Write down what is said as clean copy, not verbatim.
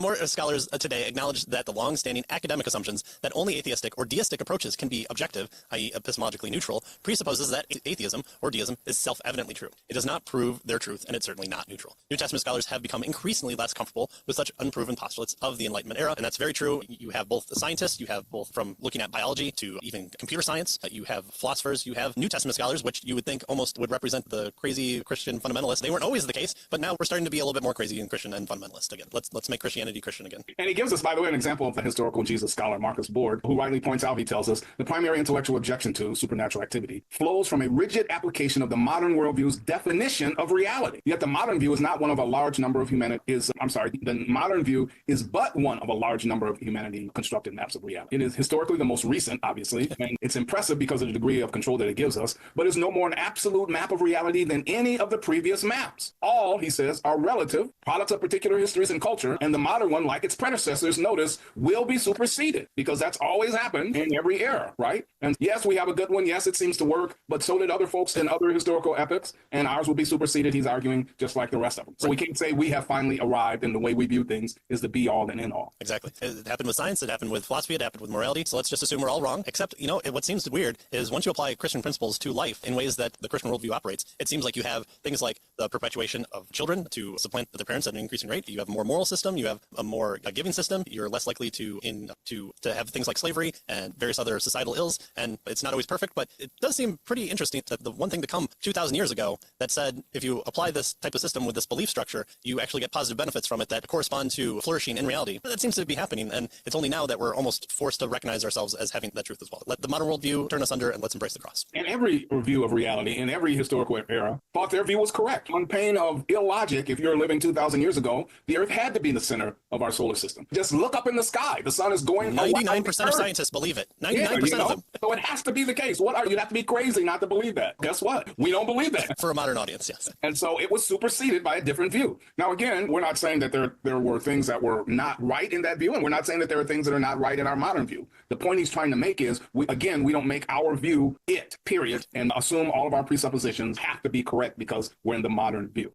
More scholars today acknowledge that the long-standing academic assumptions that only atheistic or deistic approaches can be objective, i.e. epistemologically neutral, presupposes that atheism or deism is self-evidently true. It does not prove their truth, and it's certainly not neutral. New Testament scholars have become increasingly less comfortable with such unproven postulates of the Enlightenment era, and that's very true. You have both the scientists, you have both from looking at biology to even computer science, you have philosophers, you have New Testament scholars, which you would think almost would represent the crazy Christian fundamentalists. They weren't always the case, but now we're starting to be a little bit more crazy and Christian and fundamentalist again. Let's make Christianity Christian again. And he gives us, by the way, an example of the historical Jesus scholar Marcus Board, who rightly points out, he tells us, the primary intellectual objection to supernatural activity flows from a rigid application of the modern worldview's definition of reality. Yet the modern view is not one of a large number of the modern view is but one of a large number of humanity constructed maps of reality. It is historically the most recent, obviously, and it's impressive because of the degree of control that it gives us, but is no more an absolute map of reality than any of the previous maps. All, he says, are relative, products of particular histories and culture, and the modern one, like its predecessors, notice, will be superseded, because that's always happened in every era, right? And yes, we have a good one. Yes, it seems to work, but so did other folks in other historical epochs, and ours will be superseded, he's arguing, just like the rest of them. So we can't say we have finally arrived and the way we view things is the be all and end all. Exactly. It happened with science, it happened with philosophy, it happened with morality, so let's just assume we're all wrong, except, what seems weird is once you apply Christian principles to life in ways that the Christian worldview operates, it seems like you have things like the perpetuation of children to supplant their parents at an increasing rate. You have a more moral system, you have a more giving system, you're less likely to have things like slavery and various other societal ills, and it's not always perfect, but it does seem pretty interesting that the one thing to come 2,000 years ago that said if you apply this type of system with this belief structure, you actually get positive benefits from it that correspond to flourishing in reality. That seems to be happening, and it's only now that we're almost forced to recognize ourselves as having that truth as well. Let the modern worldview turn us under, and let's embrace the cross. And every review of reality in every historical era thought their view was correct. On pain of illogic, if you're living 2,000 years ago, the Earth had to be the center of our solar system. Just look up in the sky. The sun is going 99% of scientists believe it. 99% of them. So it has to be the case. You'd have to be crazy not to believe that. Guess what? We don't believe that. For a modern audience, yes. And so it was superseded by a different view. Now, again, we're not saying that there were things that were not right in that view, and we're not saying that there are things that are not right in our modern view. The point he's trying to make is, we don't make our view it, period, and assume all of our presuppositions have to be correct because we're in the modern view.